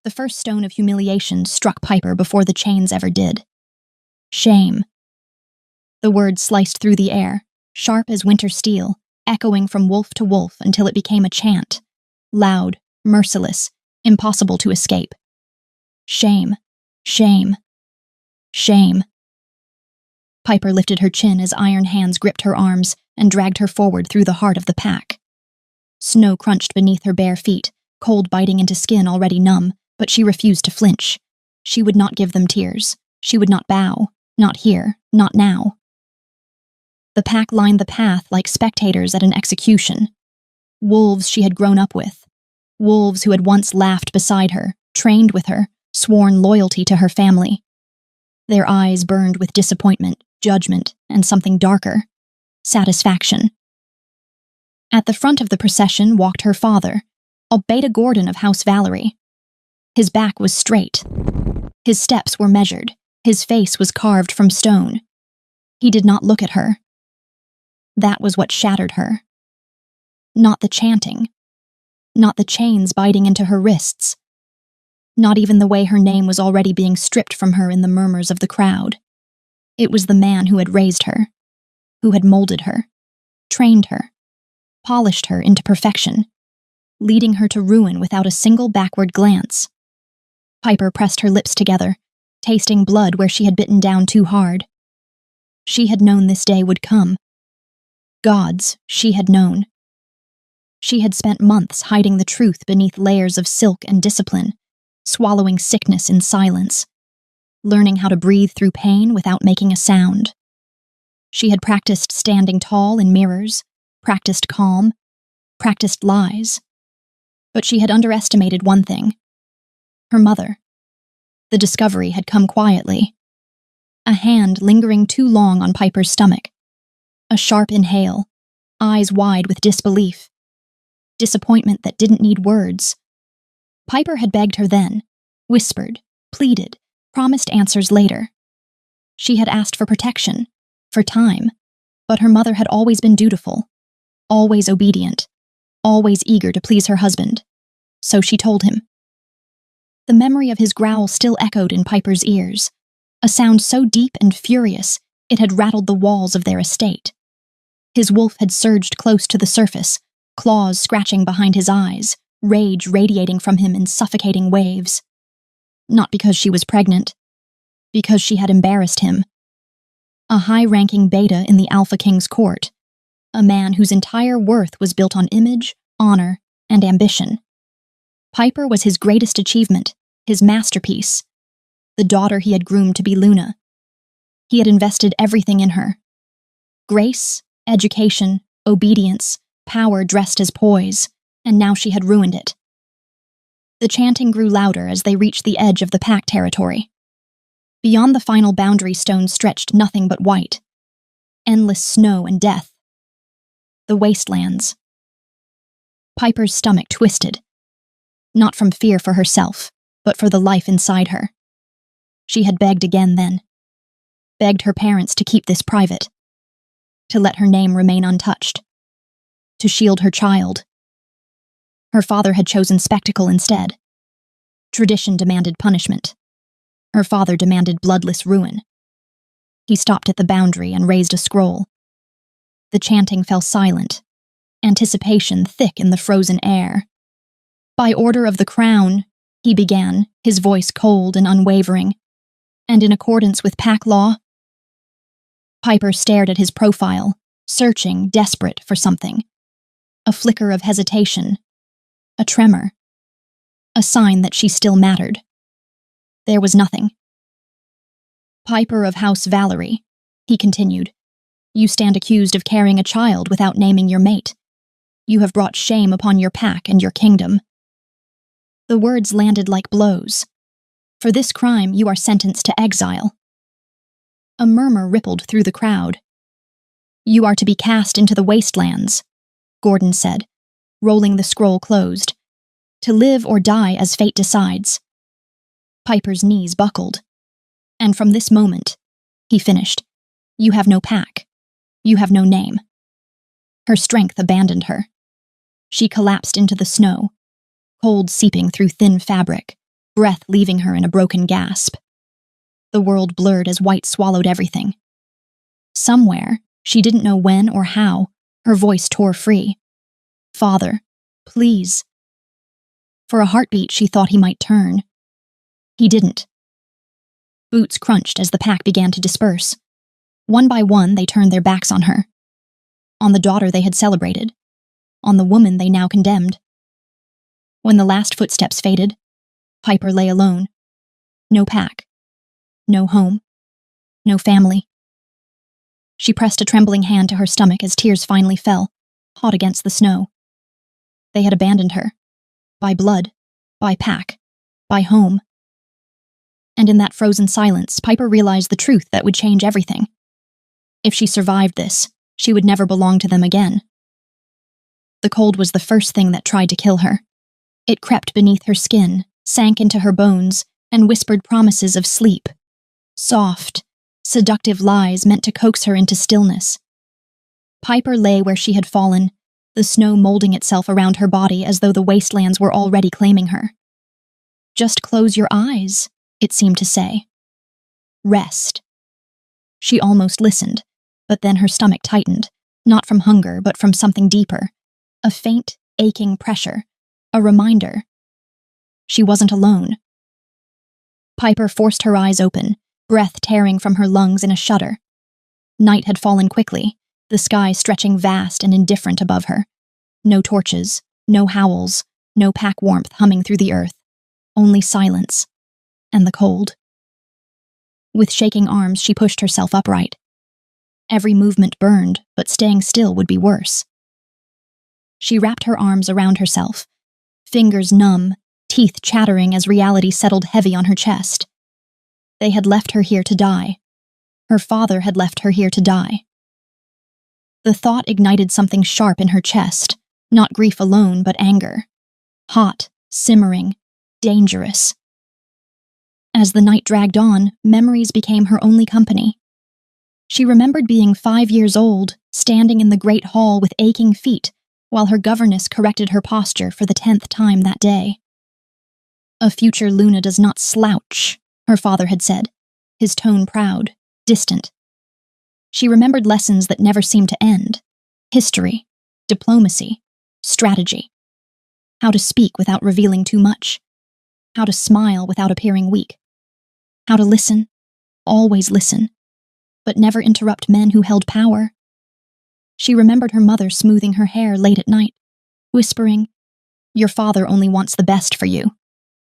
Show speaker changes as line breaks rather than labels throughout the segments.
The first stone of humiliation struck Piper before the chains ever did. Shame. The word sliced through the air, sharp as winter steel, echoing from wolf to wolf until it became a chant. Loud, merciless, impossible to escape. Shame. Shame. Shame. Piper lifted her chin as iron hands gripped her arms and dragged her forward through the heart of the pack. Snow crunched beneath her bare feet, cold biting into skin already numb, but she refused to flinch. She would not give them tears. She would not bow. Not here. Not now. The pack lined the path like spectators at an execution. Wolves she had grown up with. Wolves who had once laughed beside her, trained with her, sworn loyalty to her family. Their eyes burned with disappointment, judgment, and something darker. Satisfaction. At the front of the procession walked her father, Albeda Gordon of House Valerie. His back was straight. His steps were measured. His face was carved from stone. He did not look at her. That was what shattered her. Not the chanting. Not the chains biting into her wrists. Not even the way her name was already being stripped from her in the murmurs of the crowd. It was the man who had raised her, who had molded her, trained her, polished her into perfection, leading her to ruin without a single backward glance. Piper pressed her lips together, tasting blood where she had bitten down too hard. She had known this day would come. Gods, she had known. She had spent months hiding the truth beneath layers of silk and discipline, swallowing sickness in silence, learning how to breathe through pain without making a sound. She had practiced standing tall in mirrors, practiced calm, practiced lies. But she had underestimated one thing. Her mother. The discovery had come quietly. A hand lingering too long on Piper's stomach. A sharp inhale, eyes wide with disbelief. Disappointment that didn't need words. Piper had begged her then, whispered, pleaded, promised answers later. She had asked for protection, for time, but her mother had always been dutiful, always obedient, always eager to please her husband. So she told him. The memory of his growl still echoed in Piper's ears, a sound so deep and furious it had rattled the walls of their estate. His wolf had surged close to the surface, claws scratching behind his eyes, rage radiating from him in suffocating waves. Not because she was pregnant, because she had embarrassed him. A high-ranking beta in the Alpha King's court, a man whose entire worth was built on image, honor, and ambition. Piper was his greatest achievement, his masterpiece, the daughter he had groomed to be Luna. He had invested everything in her. Grace, education, obedience, power dressed as poise, and now she had ruined it. The chanting grew louder as they reached the edge of the pack territory. Beyond the final boundary stone stretched nothing but white. Endless snow and death. The wastelands. Piper's stomach twisted. Not from fear for herself, but for the life inside her. She had begged again then. Begged her parents to keep this private. To let her name remain untouched. To shield her child. Her father had chosen spectacle instead. Tradition demanded punishment. Her father demanded bloodless ruin. He stopped at the boundary and raised a scroll. The chanting fell silent, anticipation thick in the frozen air. By order of the crown, he began, his voice cold and unwavering, and in accordance with pack law. Piper stared at his profile, searching, desperate for something. A flicker of hesitation, a tremor, a sign that she still mattered. There was nothing. Piper of House Valerie, he continued, you stand accused of carrying a child without naming your mate. You have brought shame upon your pack and your kingdom. The words landed like blows. For this crime, you are sentenced to exile. A murmur rippled through the crowd. You are to be cast into the wastelands, Gordon said, rolling the scroll closed. To live or die as fate decides. Piper's knees buckled. And from this moment, he finished, you have no pack. You have no name. Her strength abandoned her. She collapsed into the snow, cold seeping through thin fabric, breath leaving her in a broken gasp. The world blurred as White swallowed everything. Somewhere, she didn't know when or how, her voice tore free. "Father, please." For a heartbeat, she thought he might turn. He didn't. Boots crunched as the pack began to disperse. One by one, they turned their backs on her. On the daughter they had celebrated. On the woman they now condemned. When the last footsteps faded, Piper lay alone. No pack. No home. No family. She pressed a trembling hand to her stomach as tears finally fell, hot against the snow. They had abandoned her. By blood. By pack. By home. And in that frozen silence, Piper realized the truth that would change everything. If she survived this, she would never belong to them again. The cold was the first thing that tried to kill her. It crept beneath her skin, sank into her bones, and whispered promises of sleep. Soft, seductive lies meant to coax her into stillness. Piper lay where she had fallen, the snow molding itself around her body as though the wastelands were already claiming her. "Just close your eyes," it seemed to say. "Rest." She almost listened, but then her stomach tightened, not from hunger, but from something deeper. A faint, aching pressure. A reminder. She wasn't alone. Piper forced her eyes open, breath tearing from her lungs in a shudder. Night had fallen quickly, the sky stretching vast and indifferent above her. No torches, no howls, no pack warmth humming through the earth. Only silence. And the cold. With shaking arms, she pushed herself upright. Every movement burned, but staying still would be worse. She wrapped her arms around herself, fingers numb, teeth chattering as reality settled heavy on her chest. They had left her here to die. Her father had left her here to die. The thought ignited something sharp in her chest, not grief alone, but anger. Hot, simmering, dangerous. As the night dragged on, memories became her only company. She remembered being 5 years old, standing in the great hall with aching feet, while her governess corrected her posture for the 10th time that day. "A future Luna does not slouch," her father had said, his tone proud, distant. She remembered lessons that never seemed to end. History, diplomacy, strategy. How to speak without revealing too much. How to smile without appearing weak. How to listen, always listen, but never interrupt men who held power. She remembered her mother smoothing her hair late at night, whispering, "Your father only wants the best for you.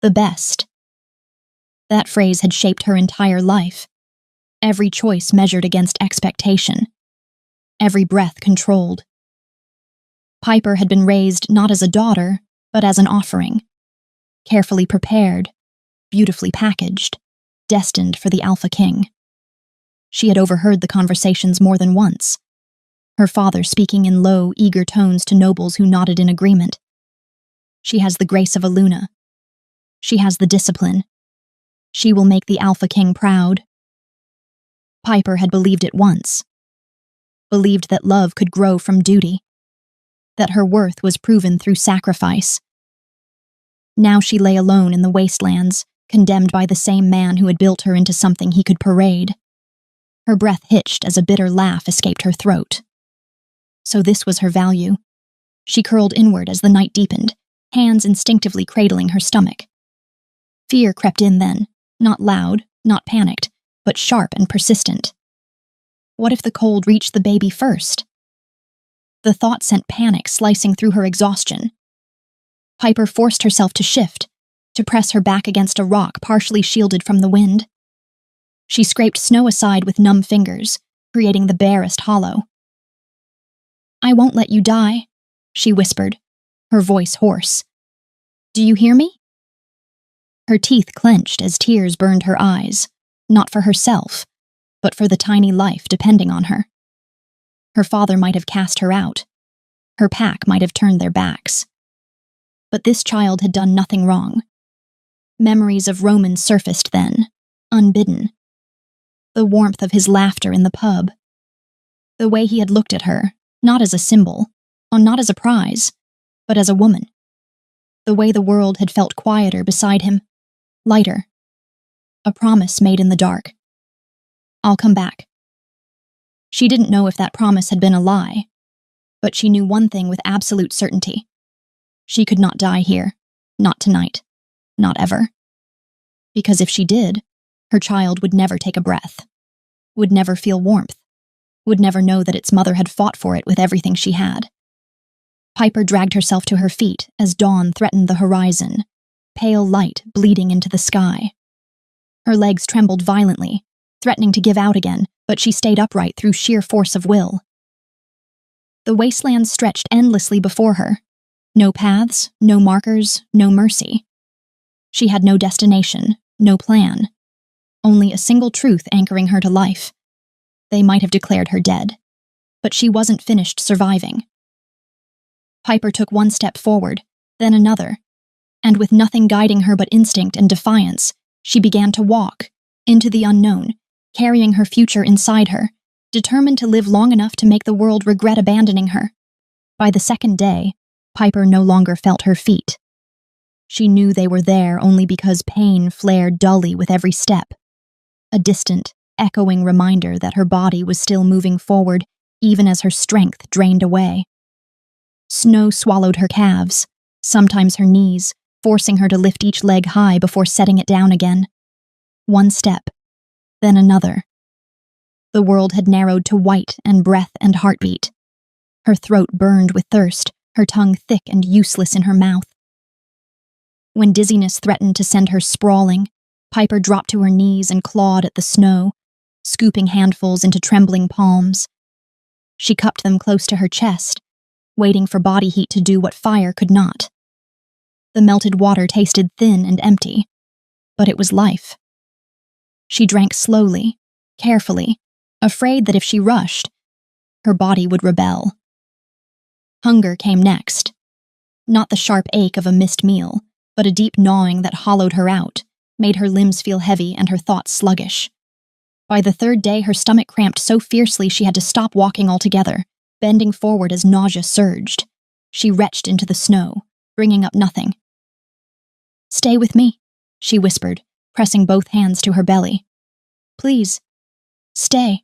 The best." That phrase had shaped her entire life. Every choice measured against expectation. Every breath controlled. Piper had been raised not as a daughter, but as an offering. Carefully prepared, beautifully packaged, destined for the Alpha King. She had overheard the conversations more than once. Her father speaking in low, eager tones to nobles who nodded in agreement. She has the grace of a Luna. She has the discipline. She will make the Alpha King proud. Piper had believed it once. Believed that love could grow from duty. That her worth was proven through sacrifice. Now she lay alone in the wastelands, condemned by the same man who had built her into something he could parade. Her breath hitched as a bitter laugh escaped her throat. So this was her value. She curled inward as the night deepened, hands instinctively cradling her stomach. Fear crept in then, not loud, not panicked, but sharp and persistent. What if the cold reached the baby first? The thought sent panic slicing through her exhaustion. Piper forced herself to shift, to press her back against a rock partially shielded from the wind. She scraped snow aside with numb fingers, creating the barest hollow. "I won't let you die," she whispered, her voice hoarse. "Do you hear me?" Her teeth clenched as tears burned her eyes, not for herself, but for the tiny life depending on her. Her father might have cast her out. Her pack might have turned their backs. But this child had done nothing wrong. Memories of Roman surfaced then, unbidden. The warmth of his laughter in the pub. The way he had looked at her, not as a symbol, not as a prize, but as a woman. The way the world had felt quieter beside him. lighter. A promise made in the dark. I'll come back. She didn't know if that promise had been a lie, but she knew one thing with absolute certainty. She could not die here, not tonight, not ever. Because if she did, her child would never take a breath, would never feel warmth, would never know that its mother had fought for it with everything she had. Piper dragged herself to her feet as dawn threatened the horizon, pale light bleeding into the sky. Her legs trembled violently, threatening to give out again, but she stayed upright through sheer force of will. The wasteland stretched endlessly before her. No paths, no markers, no mercy. She had no destination, no plan. Only a single truth anchoring her to life. They might have declared her dead, but she wasn't finished surviving. Piper took one step forward, then another, and with nothing guiding her but instinct and defiance, she began to walk, into the unknown, carrying her future inside her, determined to live long enough to make the world regret abandoning her. By the second day, Piper no longer felt her feet. She knew they were there only because pain flared dully with every step. A distant, echoing reminder that her body was still moving forward even as her strength drained away. Snow swallowed her calves, sometimes her knees, forcing her to lift each leg high before setting it down again. One step, then another. The world had narrowed to white and breath and heartbeat. Her throat burned with thirst, her tongue thick and useless in her mouth. When dizziness threatened to send her sprawling, Piper dropped to her knees and clawed at the snow, scooping handfuls into trembling palms. She cupped them close to her chest, waiting for body heat to do what fire could not. The melted water tasted thin and empty, but it was life. She drank slowly, carefully, afraid that if she rushed, her body would rebel. Hunger came next. Not the sharp ache of a missed meal, but a deep gnawing that hollowed her out, made her limbs feel heavy and her thoughts sluggish. By the third day, her stomach cramped so fiercely she had to stop walking altogether, bending forward as nausea surged. She retched into the snow, bringing up nothing. "Stay with me," she whispered, pressing both hands to her belly. "Please, stay."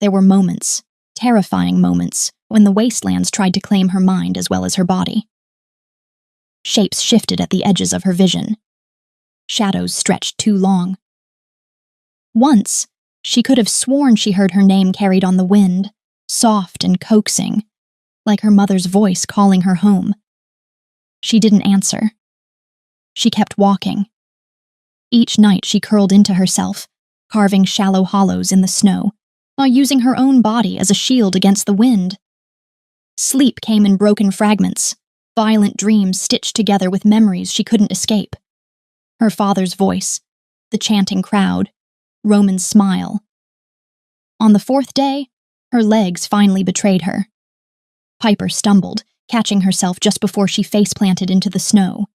There were moments, terrifying moments, when the wastelands tried to claim her mind as well as her body. Shapes shifted at the edges of her vision. Shadows stretched too long. Once, she could have sworn she heard her name carried on the wind, soft and coaxing, like her mother's voice calling her home. She didn't answer. She kept walking. Each night she curled into herself, carving shallow hollows in the snow, while using her own body as a shield against the wind. Sleep came in broken fragments, violent dreams stitched together with memories she couldn't escape. Her father's voice, the chanting crowd, Roman's smile. On the fourth day, her legs finally betrayed her. Piper stumbled, catching herself just before she face-planted into the snow.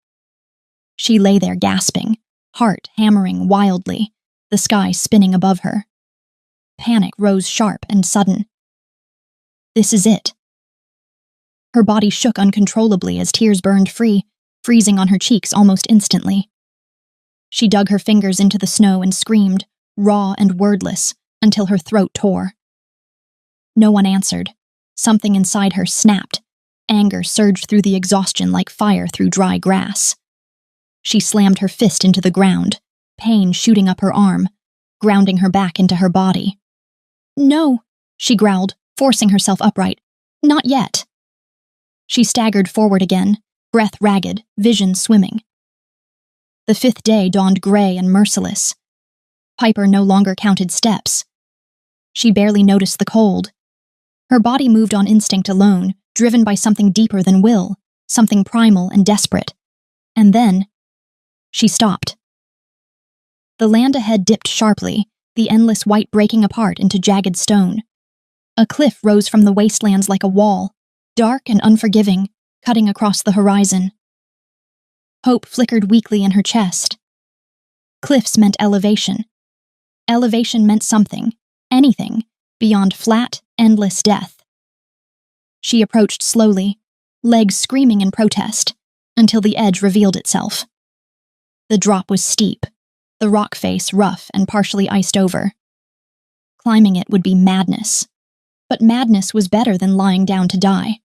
She lay there gasping, heart hammering wildly, the sky spinning above her. Panic rose sharp and sudden. This is it. Her body shook uncontrollably as tears burned free, freezing on her cheeks almost instantly. She dug her fingers into the snow and screamed, raw and wordless, until her throat tore. No one answered. Something inside her snapped. Anger surged through the exhaustion like fire through dry grass. She slammed her fist into the ground, pain shooting up her arm, grounding her back into her body. "No," she growled, forcing herself upright. "Not yet." She staggered forward again, breath ragged, vision swimming. The fifth day dawned gray and merciless. Piper no longer counted steps. She barely noticed the cold. Her body moved on instinct alone, driven by something deeper than will, something primal and desperate. And then, she stopped. The land ahead dipped sharply, the endless white breaking apart into jagged stone. A cliff rose from the wastelands like a wall, dark and unforgiving, cutting across the horizon. Hope flickered weakly in her chest. Cliffs meant elevation. Elevation meant something, anything, beyond flat, endless death. She approached slowly, legs screaming in protest, until the edge revealed itself. The drop was steep, the rock face rough and partially iced over. Climbing it would be madness, but madness was better than lying down to die.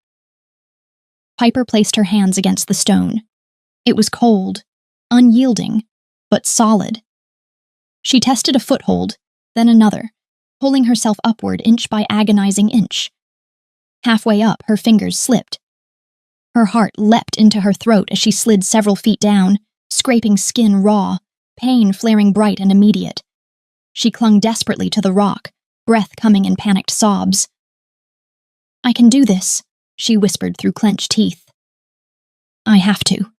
Piper placed her hands against the stone. It was cold, unyielding, but solid. She tested a foothold, then another, pulling herself upward inch by agonizing inch. Halfway up, her fingers slipped. Her heart leapt into her throat as she slid several feet down, scraping skin raw, pain flaring bright and immediate. She clung desperately to the rock, breath coming in panicked sobs. "I can do this," she whispered through clenched teeth. "I have to."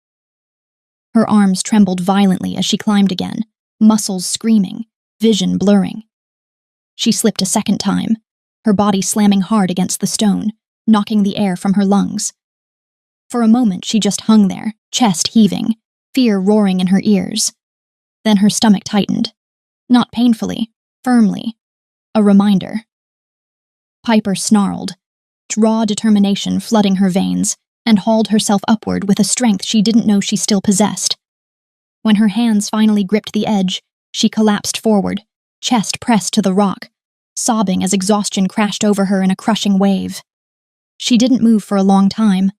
Her arms trembled violently as she climbed again, muscles screaming, vision blurring. She slipped a second time, her body slamming hard against the stone, knocking the air from her lungs. For a moment she just hung there, chest heaving, fear roaring in her ears. Then her stomach tightened. Not painfully, firmly. A reminder. Piper snarled, raw determination flooding her veins, and hauled herself upward with a strength she didn't know she still possessed. When her hands finally gripped the edge, she collapsed forward, chest pressed to the rock, sobbing as exhaustion crashed over her in a crushing wave. She didn't move for a long time.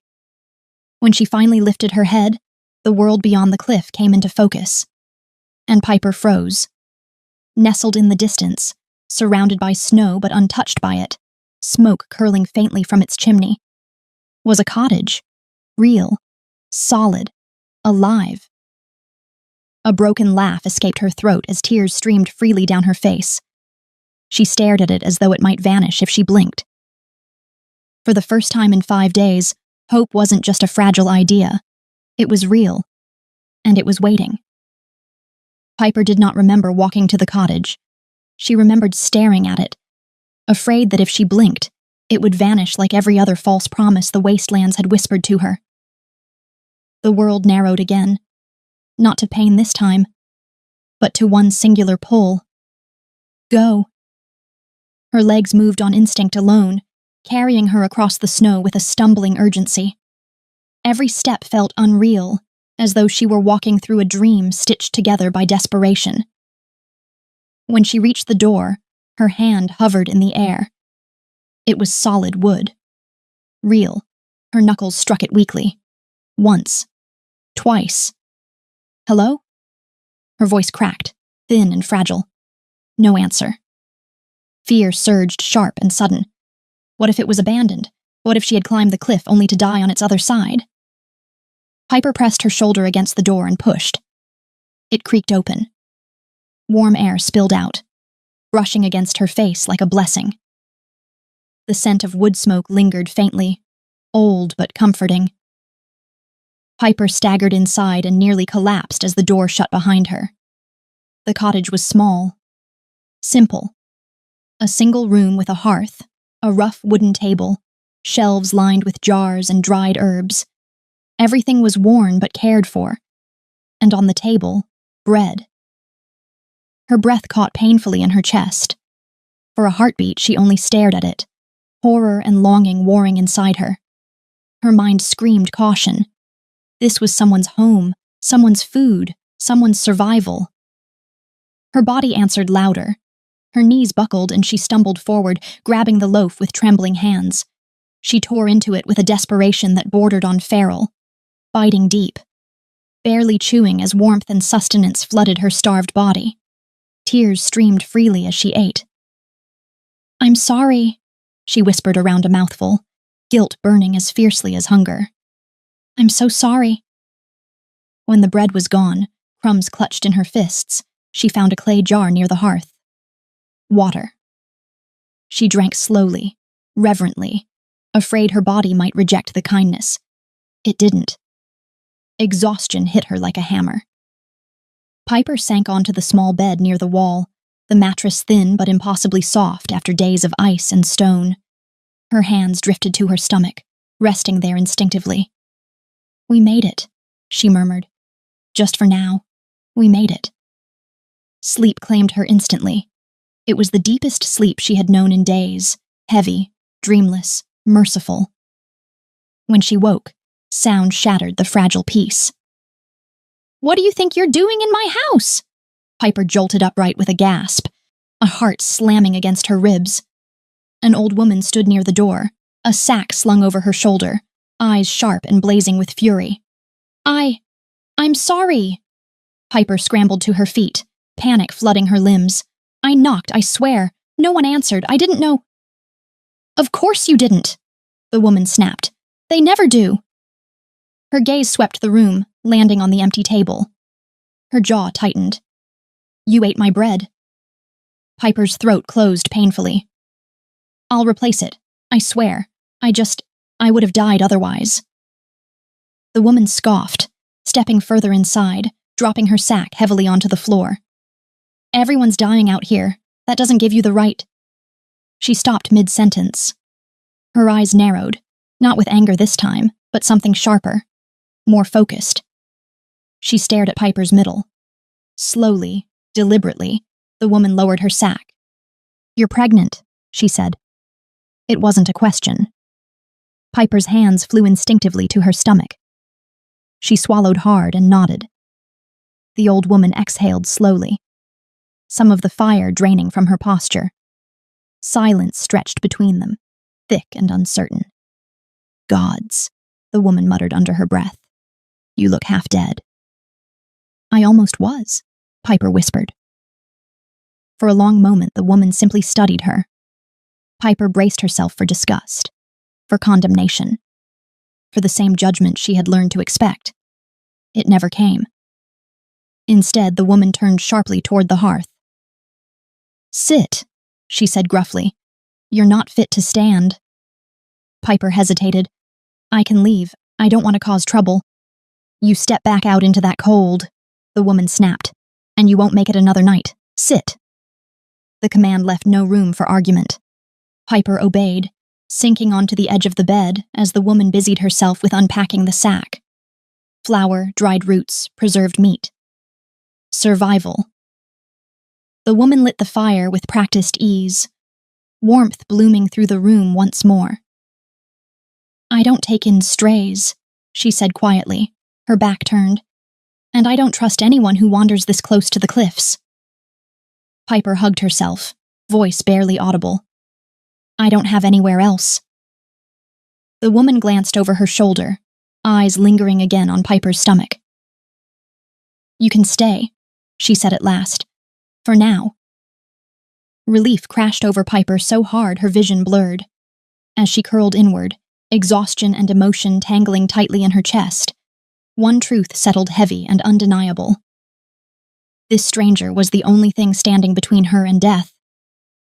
When she finally lifted her head, the world beyond the cliff came into focus, and Piper froze. Nestled in the distance, surrounded by snow but untouched by it, smoke curling faintly from its chimney, was a cottage, real, solid, alive. A broken laugh escaped her throat as tears streamed freely down her face. She stared at it as though it might vanish if she blinked. For the first time in 5 days, hope wasn't just a fragile idea. It was real, and it was waiting. Piper did not remember walking to the cottage. She remembered staring at it, afraid that if she blinked, it would vanish like every other false promise the wastelands had whispered to her. The world narrowed again, not to pain this time, but to one singular pull. Go. Her legs moved on instinct alone, carrying her across the snow with a stumbling urgency. Every step felt unreal, as though she were walking through a dream stitched together by desperation. When she reached the door, her hand hovered in the air. It was solid wood. Real. Her knuckles struck it weakly. Once. Twice. "Hello?" Her voice cracked, thin and fragile. No answer. Fear surged sharp and sudden. What if it was abandoned? What if she had climbed the cliff only to die on its other side? Piper pressed her shoulder against the door and pushed. It creaked open. Warm air spilled out, brushing against her face like a blessing. The scent of wood smoke lingered faintly, old but comforting. Piper staggered inside and nearly collapsed as the door shut behind her. The cottage was small, simple. A single room with a hearth, a rough wooden table, shelves lined with jars and dried herbs. Everything was worn but cared for, and on the table, bread. Her breath caught painfully in her chest. For a heartbeat, she only stared at it, horror and longing warring inside her. Her mind screamed caution. This was someone's home, someone's food, someone's survival. Her body answered louder. Her knees buckled and she stumbled forward, grabbing the loaf with trembling hands. She tore into it with a desperation that bordered on feral, biting deep, barely chewing as warmth and sustenance flooded her starved body. Tears streamed freely as she ate. "I'm sorry," she whispered around a mouthful, guilt burning as fiercely as hunger. "I'm so sorry." When the bread was gone, crumbs clutched in her fists, she found a clay jar near the hearth. Water. She drank slowly, reverently, afraid her body might reject the kindness. It didn't. Exhaustion hit her like a hammer. Piper sank onto the small bed near the wall, the mattress thin but impossibly soft after days of ice and stone. Her hands drifted to her stomach, resting there instinctively. "We made it," she murmured. "Just for now, we made it." Sleep claimed her instantly. It was the deepest sleep she had known in days, heavy, dreamless, merciful. When she woke, sound shattered the fragile peace. What do you think you're doing in my house? Piper jolted upright with a gasp, a heart slamming against her ribs. An old woman stood near the door, a sack slung over her shoulder, eyes sharp and blazing with fury. I'm sorry. Piper scrambled to her feet, panic flooding her limbs. I knocked, I swear. No one answered. I didn't know. Of course you didn't, the woman snapped. They never do. Her gaze swept the room, landing on the empty table. Her jaw tightened. You ate my bread. Piper's throat closed painfully. I'll replace it. I swear. I would have died otherwise. The woman scoffed, stepping further inside, dropping her sack heavily onto the floor. Everyone's dying out here. That doesn't give you the right. She stopped mid-sentence. Her eyes narrowed, not with anger this time, but something sharper, more focused. She stared at Piper's middle. Slowly, deliberately, the woman lowered her sack. You're pregnant, she said. It wasn't a question. Piper's hands flew instinctively to her stomach. She swallowed hard and nodded. The old woman exhaled slowly, some of the fire draining from her posture. Silence stretched between them, thick and uncertain. Gods, the woman muttered under her breath. You look half dead. I almost was, Piper whispered. For a long moment, the woman simply studied her. Piper braced herself for disgust, for condemnation, for the same judgment she had learned to expect. It never came. Instead, the woman turned sharply toward the hearth. Sit, she said gruffly. You're not fit to stand. Piper hesitated. I can leave. I don't want to cause trouble. You step back out into that cold, the woman snapped, and you won't make it another night. Sit. The command left no room for argument. Piper obeyed, sinking onto the edge of the bed as the woman busied herself with unpacking the sack. Flour, dried roots, preserved meat. Survival. The woman lit the fire with practiced ease, warmth blooming through the room once more. I don't take in strays, she said quietly, her back turned, and I don't trust anyone who wanders this close to the cliffs. Piper hugged herself, voice barely audible. I don't have anywhere else. The woman glanced over her shoulder, eyes lingering again on Piper's stomach. You can stay, she said at last. For now. Relief crashed over Piper so hard her vision blurred. As she curled inward, exhaustion and emotion tangling tightly in her chest, one truth settled heavy and undeniable. This stranger was the only thing standing between her and death,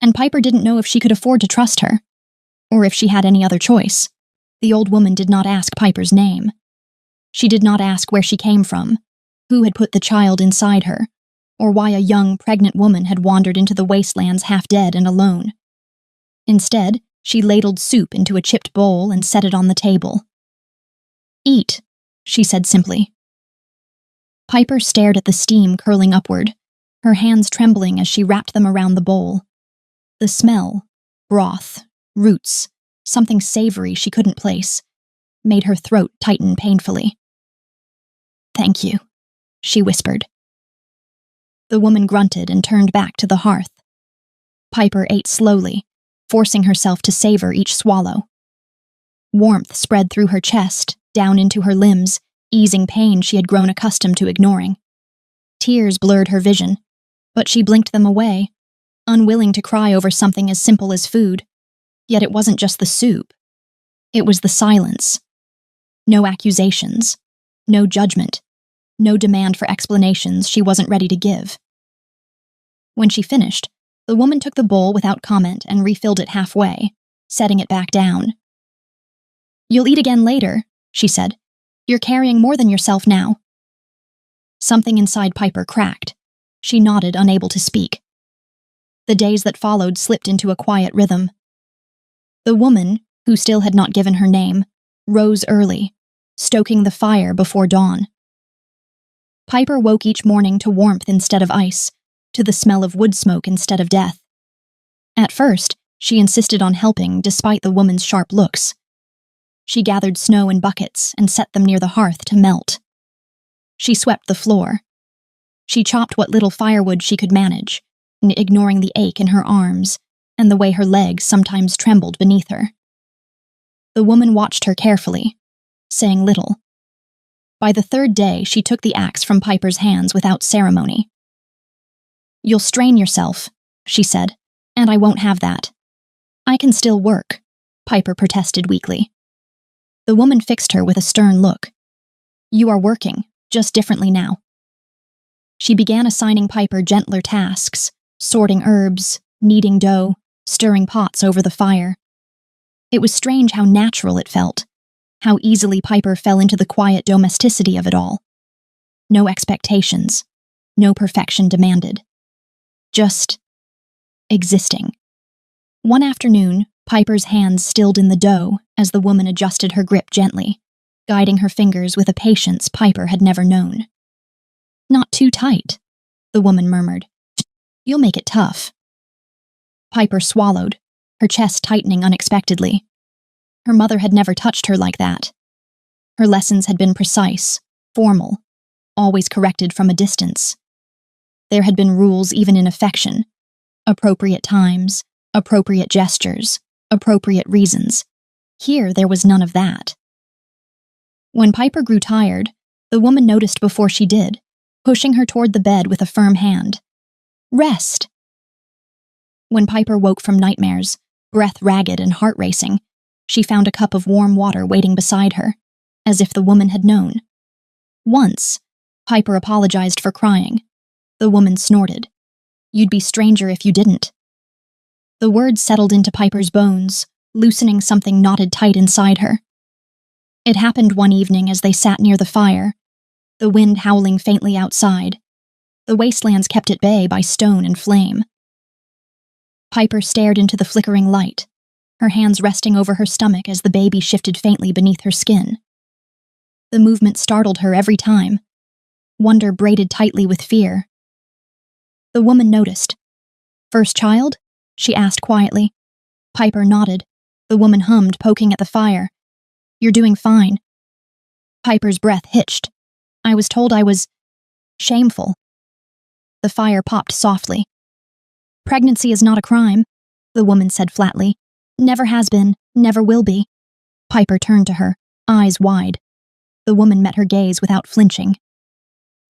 and Piper didn't know if she could afford to trust her, or if she had any other choice. The old woman did not ask Piper's name. She did not ask where she came from, who had put the child inside her, or why a young, pregnant woman had wandered into the wastelands half dead and alone. Instead, she ladled soup into a chipped bowl and set it on the table. Eat, she said simply. Piper stared at the steam curling upward, her hands trembling as she wrapped them around the bowl. The smell, broth, roots, something savory she couldn't place, made her throat tighten painfully. Thank you, she whispered. The woman grunted and turned back to the hearth. Piper ate slowly, forcing herself to savor each swallow. Warmth spread through her chest, down into her limbs, easing pain she had grown accustomed to ignoring. Tears blurred her vision, but she blinked them away, unwilling to cry over something as simple as food. Yet it wasn't just the soup. It was the silence. No accusations, no judgment, no demand for explanations she wasn't ready to give. When she finished, the woman took the bowl without comment and refilled it halfway, setting it back down. You'll eat again later, she said. You're carrying more than yourself now. Something inside Piper cracked. She nodded, unable to speak. The days that followed slipped into a quiet rhythm. The woman, who still had not given her name, rose early, stoking the fire before dawn. Piper woke each morning to warmth instead of ice, to the smell of wood smoke instead of death. At first, she insisted on helping despite the woman's sharp looks. She gathered snow in buckets and set them near the hearth to melt. She swept the floor. She chopped what little firewood she could manage, ignoring the ache in her arms and the way her legs sometimes trembled beneath her. The woman watched her carefully, saying little. By the third day, she took the axe from Piper's hands without ceremony. "You'll strain yourself," she said, "and I won't have that." "I can still work," Piper protested weakly. The woman fixed her with a stern look. "You are working, just differently now." She began assigning Piper gentler tasks, sorting herbs, kneading dough, stirring pots over the fire. It was strange how natural it felt, how easily Piper fell into the quiet domesticity of it all. No expectations, no perfection demanded. Just existing. One afternoon, Piper's hands stilled in the dough as the woman adjusted her grip gently, guiding her fingers with a patience Piper had never known. "Not too tight," the woman murmured. "You'll make it tough." Piper swallowed, her chest tightening unexpectedly. Her mother had never touched her like that. Her lessons had been precise, formal, always corrected from a distance. There had been rules even in affection. Appropriate times, appropriate gestures, appropriate reasons. Here there was none of that. When Piper grew tired, the woman noticed before she did, pushing her toward the bed with a firm hand. "Rest." When Piper woke from nightmares, breath ragged and heart racing, she found a cup of warm water waiting beside her, as if the woman had known. Once, Piper apologized for crying. The woman snorted. "You'd be stranger if you didn't." The words settled into Piper's bones, loosening something knotted tight inside her. It happened one evening as they sat near the fire, the wind howling faintly outside. The wastelands kept at bay by stone and flame. Piper stared into the flickering light, her hands resting over her stomach as the baby shifted faintly beneath her skin. The movement startled her every time, wonder braided tightly with fear. The woman noticed. "First child?" she asked quietly. Piper nodded. The woman hummed, poking at the fire. "You're doing fine." Piper's breath hitched. "I was told I was shameful." The fire popped softly. "Pregnancy is not a crime," the woman said flatly. "Never has been, never will be." Piper turned to her, eyes wide. The woman met her gaze without flinching.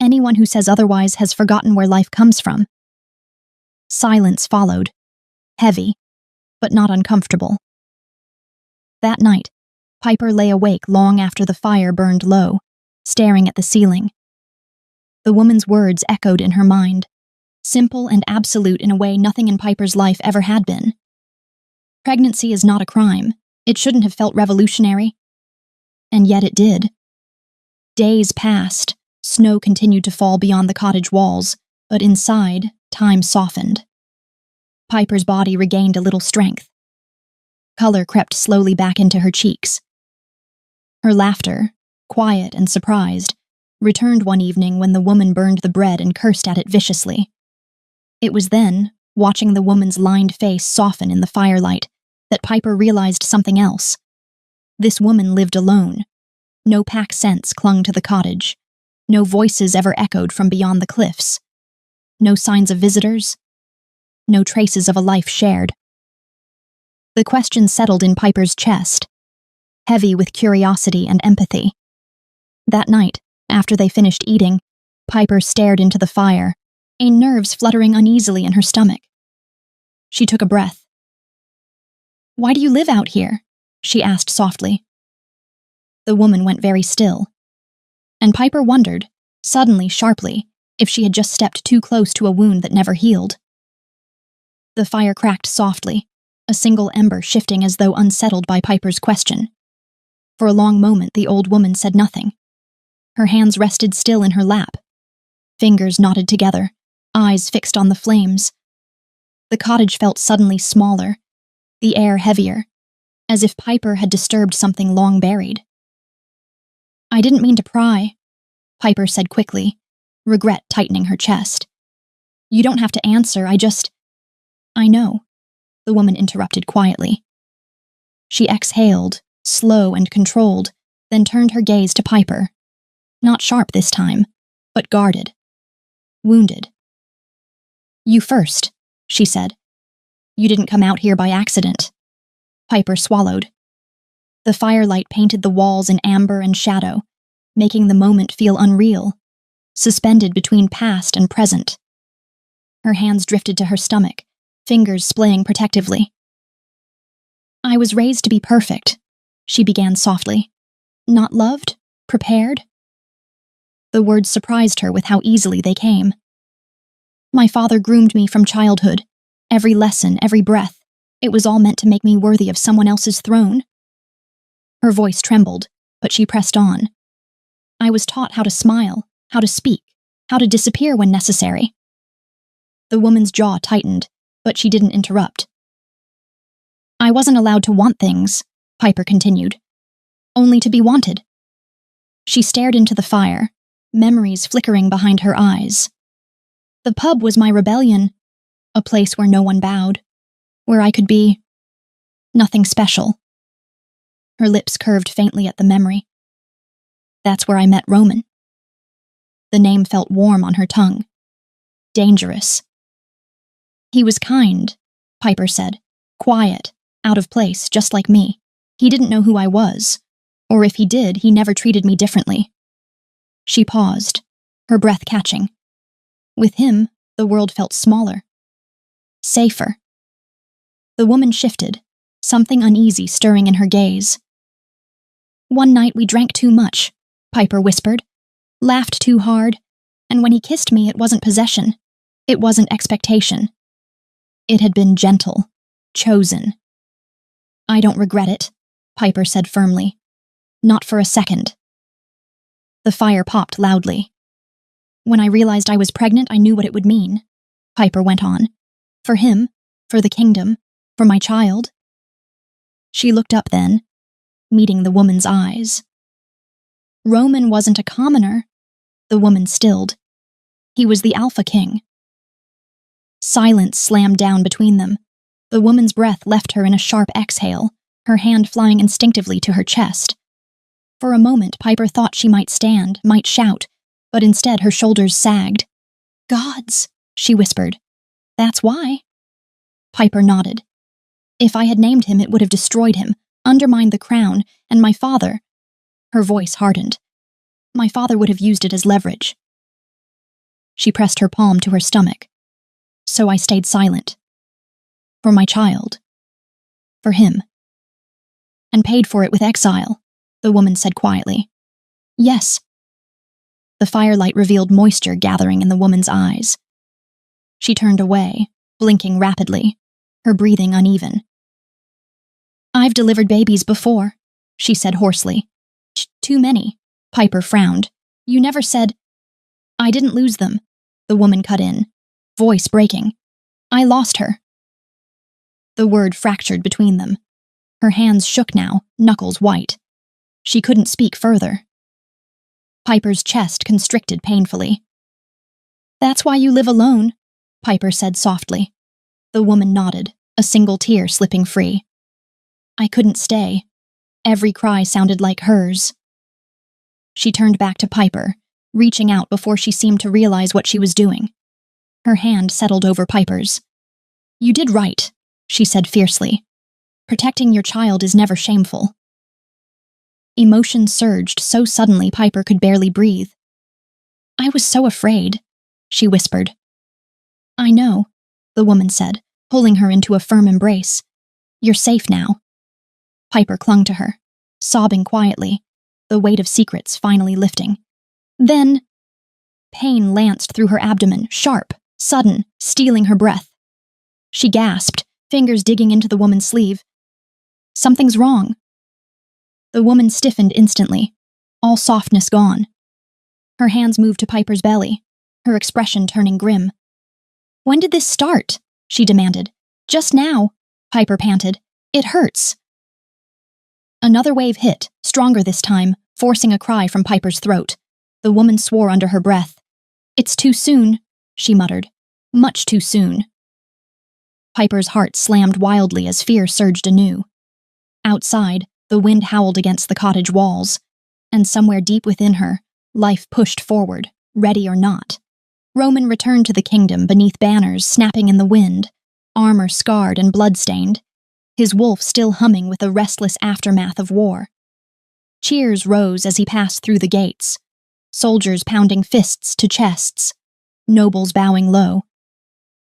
"Anyone who says otherwise has forgotten where life comes from." Silence followed, heavy, but not uncomfortable. That night, Piper lay awake long after the fire burned low, staring at the ceiling. The woman's words echoed in her mind, simple and absolute in a way nothing in Piper's life ever had been. Pregnancy is not a crime. It shouldn't have felt revolutionary. And yet it did. Days passed, snow continued to fall beyond the cottage walls, but inside, time softened. Piper's body regained a little strength. Color crept slowly back into her cheeks. Her laughter, quiet and surprised, returned one evening when the woman burned the bread and cursed at it viciously. It was then, watching the woman's lined face soften in the firelight, that Piper realized something else. This woman lived alone. No pack scents clung to the cottage. No voices ever echoed from beyond the cliffs. No signs of visitors. No traces of a life shared. The question settled in Piper's chest, heavy with curiosity and empathy. That night, after they finished eating, Piper stared into the fire, nerves fluttering uneasily in her stomach. She took a breath. "Why do you live out here?" she asked softly. The woman went very still, and Piper wondered, suddenly, sharply, if she had just stepped too close to a wound that never healed. The fire cracked softly, a single ember shifting as though unsettled by Piper's question. For a long moment, the old woman said nothing. Her hands rested still in her lap, fingers knotted together, eyes fixed on the flames. The cottage felt suddenly smaller, the air heavier, as if Piper had disturbed something long buried. "I didn't mean to pry," Piper said quickly, regret tightening her chest. "You don't have to answer, I know," the woman interrupted quietly. She exhaled, slow and controlled, then turned her gaze to Piper. Not sharp this time, but guarded, wounded. "You first," she said. "You didn't come out here by accident." Piper swallowed. The firelight painted the walls in amber and shadow, making the moment feel unreal, suspended between past and present. Her hands drifted to her stomach, fingers splaying protectively. "I was raised to be perfect," she began softly. "Not loved, prepared." The words surprised her with how easily they came. "My father groomed me from childhood. Every lesson, every breath, it was all meant to make me worthy of someone else's throne." Her voice trembled, but she pressed on. "I was taught how to smile, how to speak, how to disappear when necessary." The woman's jaw tightened, but she didn't interrupt. "I wasn't allowed to want things," Piper continued. "Only to be wanted." She stared into the fire, memories flickering behind her eyes. "The pub was my rebellion, a place where no one bowed, where I could be nothing special." Her lips curved faintly at the memory. "That's where I met Roman." The name felt warm on her tongue. Dangerous. "He was kind," Piper said. "Quiet, out of place, just like me. He didn't know who I was. Or if he did, he never treated me differently." She paused, her breath catching. With him, the world felt smaller. Safer. The woman shifted, something uneasy stirring in her gaze. "One night we drank too much," Piper whispered, "laughed too hard, and when he kissed me, it wasn't possession. It wasn't expectation. It had been gentle, chosen." "I don't regret it," Piper said firmly. "Not for a second." The fire popped loudly. "When I realized I was pregnant, I knew what it would mean," Piper went on. "For him, for the kingdom, for my child." She looked up then, meeting the woman's eyes. "Roman wasn't a commoner," the woman stilled. "He was the Alpha King." Silence slammed down between them. The woman's breath left her in a sharp exhale, her hand flying instinctively to her chest. For a moment, Piper thought she might stand, might shout, but instead her shoulders sagged. "Gods," she whispered. "That's why." Piper nodded. "If I had named him, it would have destroyed him, undermined the crown, and my father—" Her voice hardened. "My father would have used it as leverage." She pressed her palm to her stomach. "So I stayed silent. For my child. For him." "And paid for it with exile," the woman said quietly. "Yes." The firelight revealed moisture gathering in the woman's eyes. She turned away, blinking rapidly, her breathing uneven. "I've delivered babies before," she said hoarsely. "Too many." Piper frowned. "You never said—" "I didn't lose them," the woman cut in, voice breaking. "I lost her." The word fractured between them. Her hands shook now, knuckles white. She couldn't speak further. Piper's chest constricted painfully. "That's why you live alone," Piper said softly. The woman nodded, a single tear slipping free. "I couldn't stay." Every cry sounded like hers. She turned back to Piper, reaching out before she seemed to realize what she was doing. Her hand settled over Piper's. "You did right," she said fiercely. "Protecting your child is never shameful." Emotion surged so suddenly Piper could barely breathe. "I was so afraid," she whispered. "I know," the woman said, pulling her into a firm embrace. "You're safe now." Piper clung to her, sobbing quietly, the weight of secrets finally lifting. Then, pain lanced through her abdomen, sharp, sudden, stealing her breath. She gasped, fingers digging into the woman's sleeve. "Something's wrong." The woman stiffened instantly, all softness gone. Her hands moved to Piper's belly, her expression turning grim. "When did this start?" she demanded. "Just now," Piper panted. "It hurts." Another wave hit, stronger this time, forcing a cry from Piper's throat. The woman swore under her breath. "It's too soon," she muttered. "Much too soon." Piper's heart slammed wildly as fear surged anew. Outside, the wind howled against the cottage walls, and somewhere deep within her, life pushed forward, ready or not. Roman returned to the kingdom beneath banners snapping in the wind, armor scarred and blood-stained, his wolf still humming with the restless aftermath of war. Cheers rose as he passed through the gates, soldiers pounding fists to chests, nobles bowing low.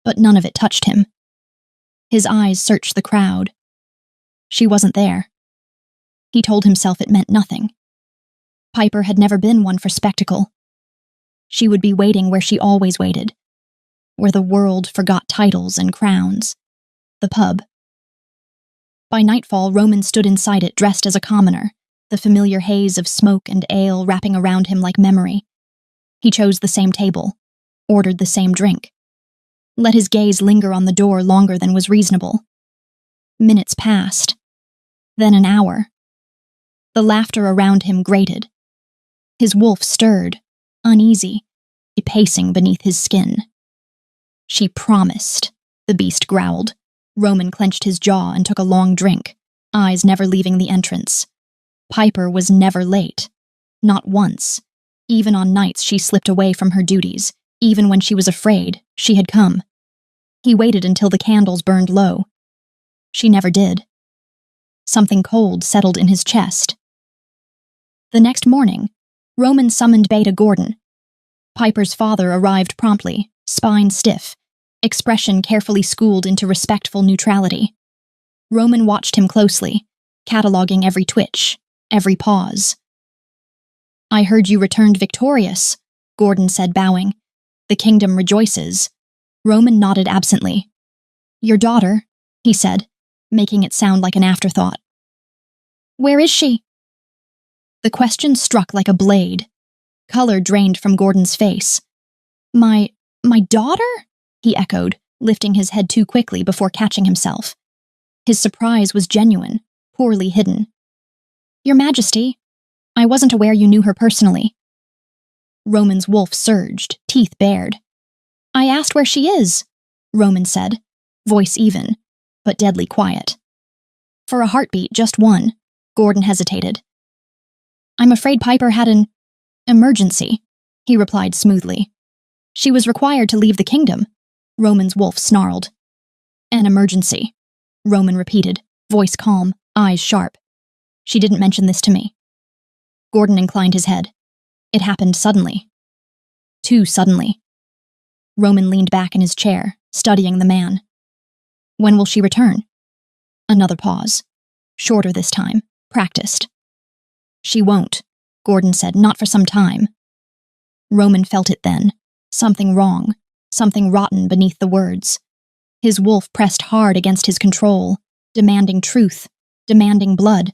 But none of it touched him. His eyes searched the crowd. She wasn't there. He told himself it meant nothing. Piper had never been one for spectacle. She would be waiting where she always waited, where the world forgot titles and crowns, the pub. By nightfall, Roman stood inside it dressed as a commoner, the familiar haze of smoke and ale wrapping around him like memory. He chose the same table, ordered the same drink, let his gaze linger on the door longer than was reasonable. Minutes passed, then an hour. The laughter around him grated. His wolf stirred, uneasy, a pacing beneath his skin. She promised, the beast growled. Roman clenched his jaw and took a long drink, eyes never leaving the entrance. Piper was never late. Not once. Even on nights she slipped away from her duties, even when she was afraid, she had come. He waited until the candles burned low. She never did. Something cold settled in his chest. The next morning, Roman summoned Beta Gordon. Piper's father arrived promptly, spine stiff, expression carefully schooled into respectful neutrality. Roman watched him closely, cataloging every twitch, every pause. "I heard you returned victorious," Gordon said, bowing. "The kingdom rejoices." Roman nodded absently. "Your daughter," he said, making it sound like an afterthought. "Where is she?" The question struck like a blade. Color drained from Gordon's face. My daughter?" he echoed, lifting his head too quickly before catching himself. His surprise was genuine, poorly hidden. "Your Majesty, I wasn't aware you knew her personally." Roman's wolf surged, teeth bared. "I asked where she is," Roman said, voice even, but deadly quiet. For a heartbeat, just one, Gordon hesitated. "I'm afraid Piper had an emergency," he replied smoothly. "She was required to leave the kingdom," Roman's wolf snarled. "An emergency," Roman repeated, voice calm, eyes sharp. "She didn't mention this to me." Gordon inclined his head. "It happened suddenly." Too suddenly. Roman leaned back in his chair, studying the man. "When will she return?" Another pause. Shorter this time, practiced. "She won't," Gordon said, "not for some time." Roman felt it then. Something wrong, something rotten beneath the words. His wolf pressed hard against his control, demanding truth, demanding blood.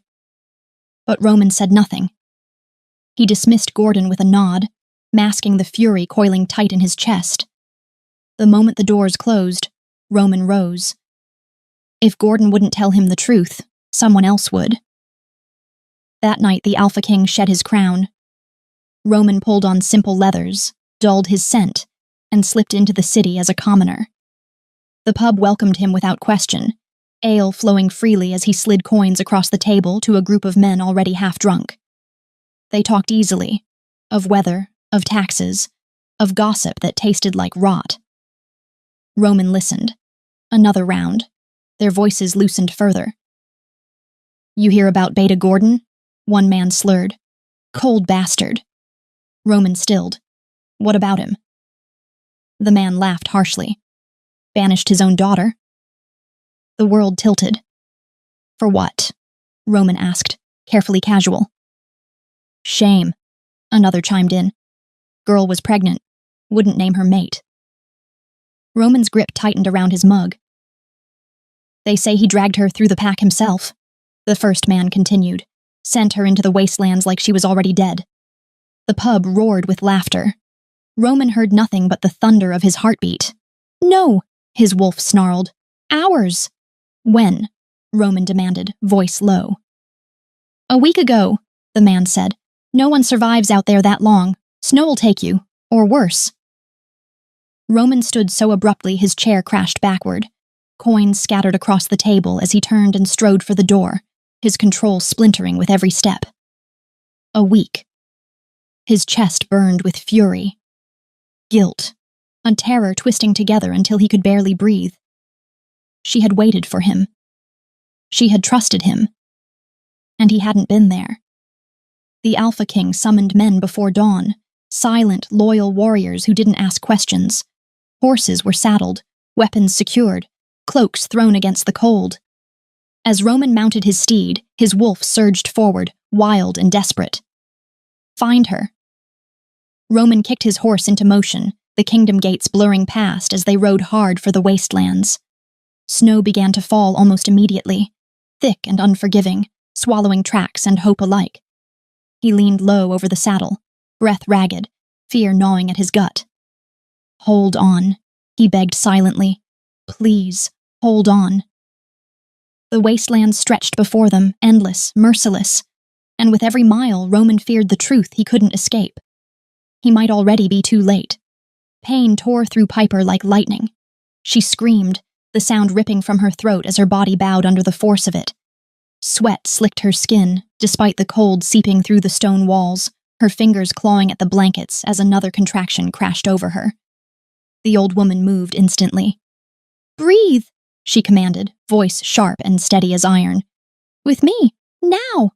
But Roman said nothing. He dismissed Gordon with a nod, masking the fury coiling tight in his chest. The moment the doors closed, Roman rose. If Gordon wouldn't tell him the truth, someone else would. That night, the Alpha King shed his crown. Roman pulled on simple leathers, dulled his scent, and slipped into the city as a commoner. The pub welcomed him without question, ale flowing freely as he slid coins across the table to a group of men already half drunk. They talked easily, of weather, of taxes, of gossip that tasted like rot. Roman listened. Another round. Their voices loosened further. "You hear about Beta Gordon?" One man slurred. "Cold bastard." Roman stilled. "What about him?" The man laughed harshly. "Banished his own daughter." The world tilted. "For what?" Roman asked, carefully casual. "Shame," another chimed in. "Girl was pregnant. Wouldn't name her mate." Roman's grip tightened around his mug. "They say he dragged her through the pack himself," the first man continued, "sent her into the wastelands like she was already dead." The pub roared with laughter. Roman heard nothing but the thunder of his heartbeat. "No," his wolf snarled. "Ours." "When?" Roman demanded, voice low. "A week ago," the man said. "No one survives out there that long. Snow'll take you, or worse." Roman stood so abruptly his chair crashed backward. Coins scattered across the table as he turned and strode for the door, his control splintering with every step. A week. His chest burned with fury, guilt, a terror twisting together until he could barely breathe. She had waited for him. She had trusted him. And he hadn't been there. The Alpha King summoned men before dawn, silent, loyal warriors who didn't ask questions. Horses were saddled, weapons secured, cloaks thrown against the cold. As Roman mounted his steed, his wolf surged forward, wild and desperate. Find her. Roman kicked his horse into motion, the kingdom gates blurring past as they rode hard for the wastelands. Snow began to fall almost immediately, thick and unforgiving, swallowing tracks and hope alike. He leaned low over the saddle, breath ragged, fear gnawing at his gut. Hold on, he begged silently. Please, hold on. The wastelands stretched before them, endless, merciless, and with every mile, Roman feared the truth he couldn't escape. He might already be too late. Pain tore through Piper like lightning. She screamed, the sound ripping from her throat as her body bowed under the force of it. Sweat slicked her skin, despite the cold seeping through the stone walls, her fingers clawing at the blankets as another contraction crashed over her. The old woman moved instantly. Breathe, she commanded, voice sharp and steady as iron. With me, now!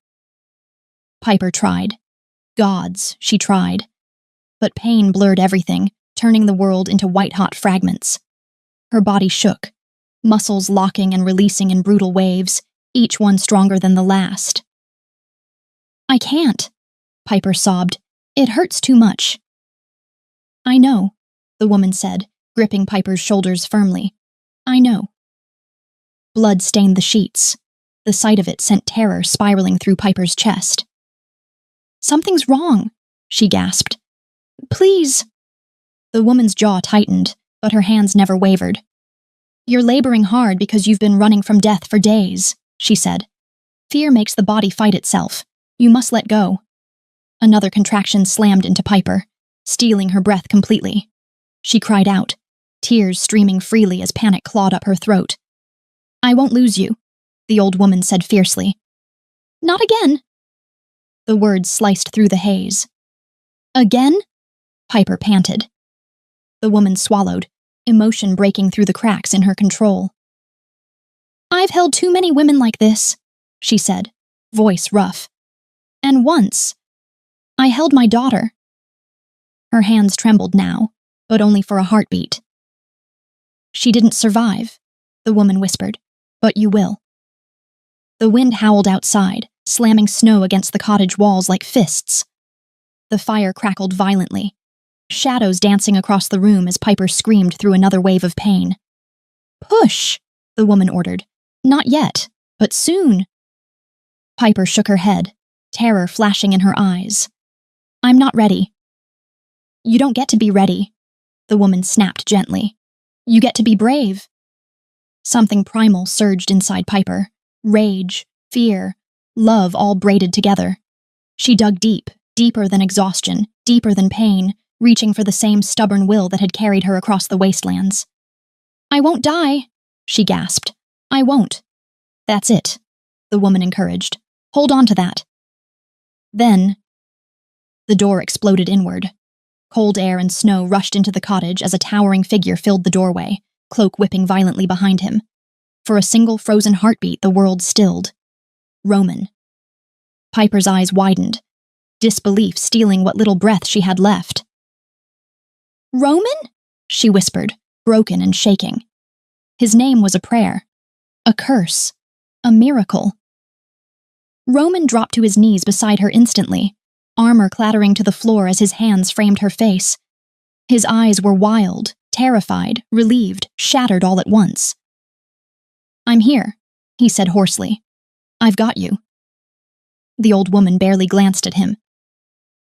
Piper tried. Gods, she tried. But pain blurred everything, turning the world into white-hot fragments. Her body shook, muscles locking and releasing in brutal waves, each one stronger than the last. I can't, Piper sobbed. It hurts too much. I know, the woman said, gripping Piper's shoulders firmly. I know. Blood stained the sheets. The sight of it sent terror spiraling through Piper's chest. Something's wrong, she gasped. Please. The woman's jaw tightened, but her hands never wavered. You're laboring hard because you've been running from death for days, she said. Fear makes the body fight itself. You must let go. Another contraction slammed into Piper, stealing her breath completely. She cried out, tears streaming freely as panic clawed up her throat. I won't lose you, the old woman said fiercely. Not again. The words sliced through the haze. Again? Piper panted. The woman swallowed, emotion breaking through the cracks in her control. I've held too many women like this, she said, voice rough. And once, I held my daughter. Her hands trembled now, but only for a heartbeat. She didn't survive, the woman whispered, but you will. The wind howled outside, slamming snow against the cottage walls like fists. The fire crackled violently, shadows dancing across the room as Piper screamed through another wave of pain. Push, the woman ordered. Not yet, but soon. Piper shook her head, terror flashing in her eyes. I'm not ready. You don't get to be ready, the woman snapped gently. You get to be brave. Something primal surged inside Piper. Rage, fear, love all braided together. She dug deep, deeper than exhaustion, deeper than pain, reaching for the same stubborn will that had carried her across the wastelands. I won't die, she gasped. I won't. That's it, the woman encouraged. Hold on to that. Then, the door exploded inward. Cold air and snow rushed into the cottage as a towering figure filled the doorway, cloak whipping violently behind him. For a single frozen heartbeat, the world stilled. Roman. Piper's eyes widened, disbelief stealing what little breath she had left. Roman? She whispered, broken and shaking. His name was a prayer, a curse, a miracle. Roman dropped to his knees beside her instantly, armor clattering to the floor as his hands framed her face. His eyes were wild, terrified, relieved, shattered all at once. I'm here, he said hoarsely. I've got you. The old woman barely glanced at him.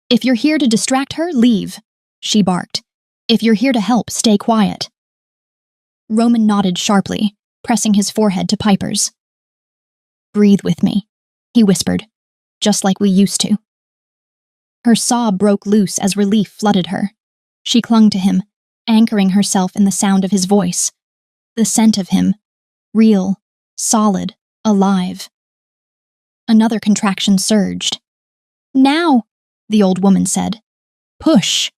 If you're here to distract her, leave, she barked. If you're here to help, stay quiet. Roman nodded sharply, pressing his forehead to Piper's. Breathe with me, he whispered, just like we used to. Her sob broke loose as relief flooded her. She clung to him, anchoring herself in the sound of his voice, the scent of him, real, solid, alive. Another contraction surged. Now, the old woman said. Push.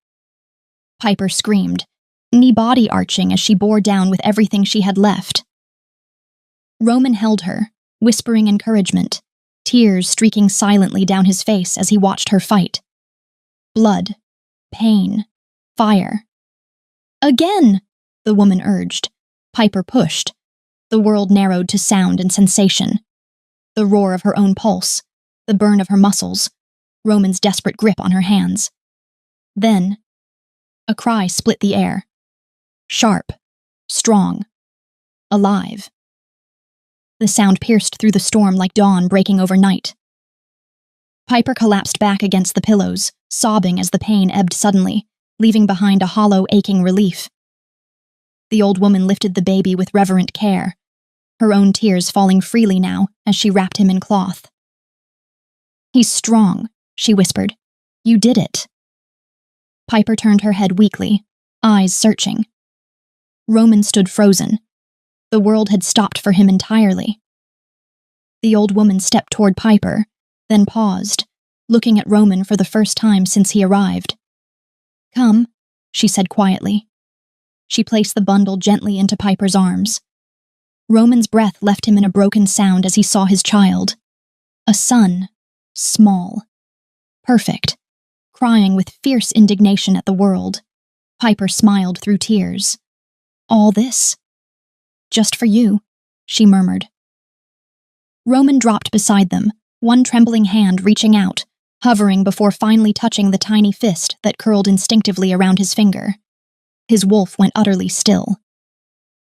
Piper screamed, knee body arching as she bore down with everything she had left. Roman held her, whispering encouragement, tears streaking silently down his face as he watched her fight. Blood, pain, fire. Again, the woman urged. Piper pushed. The world narrowed to sound and sensation. The roar of her own pulse, the burn of her muscles, Roman's desperate grip on her hands. Then, a cry split the air. Sharp, strong, alive. The sound pierced through the storm like dawn breaking over night. Piper collapsed back against the pillows, sobbing as the pain ebbed suddenly, leaving behind a hollow, aching relief. The old woman lifted the baby with reverent care, her own tears falling freely now as she wrapped him in cloth. "He's strong," she whispered. "You did it." Piper turned her head weakly, eyes searching. Roman stood frozen. The world had stopped for him entirely. The old woman stepped toward Piper, then paused, looking at Roman for the first time since he arrived. "Come," she said quietly. She placed the bundle gently into Piper's arms. Roman's breath left him in a broken sound as he saw his child. A son, small, perfect, crying with fierce indignation at the world. Piper smiled through tears. "All this? Just for you," she murmured. Roman dropped beside them, one trembling hand reaching out, hovering before finally touching the tiny fist that curled instinctively around his finger. His wolf went utterly still.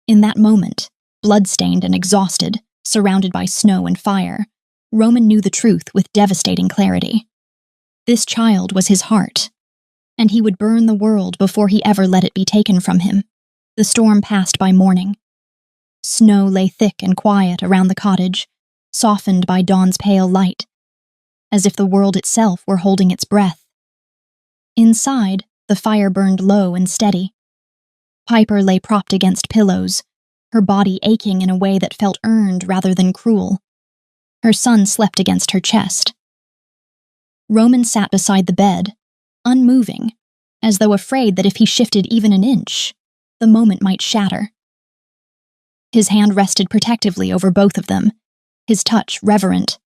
In that moment, blood-stained and exhausted, surrounded by snow and fire, Roman knew the truth with devastating clarity. This child was his heart, and he would burn the world before he ever let it be taken from him. The storm passed by morning. Snow lay thick and quiet around the cottage, softened by dawn's pale light, as if the world itself were holding its breath. Inside, the fire burned low and steady. Piper lay propped against pillows, her body aching in a way that felt earned rather than cruel. Her son slept against her chest. Roman sat beside the bed, unmoving, as though afraid that if he shifted even an inch, the moment might shatter. His hand rested protectively over both of them, his touch reverent,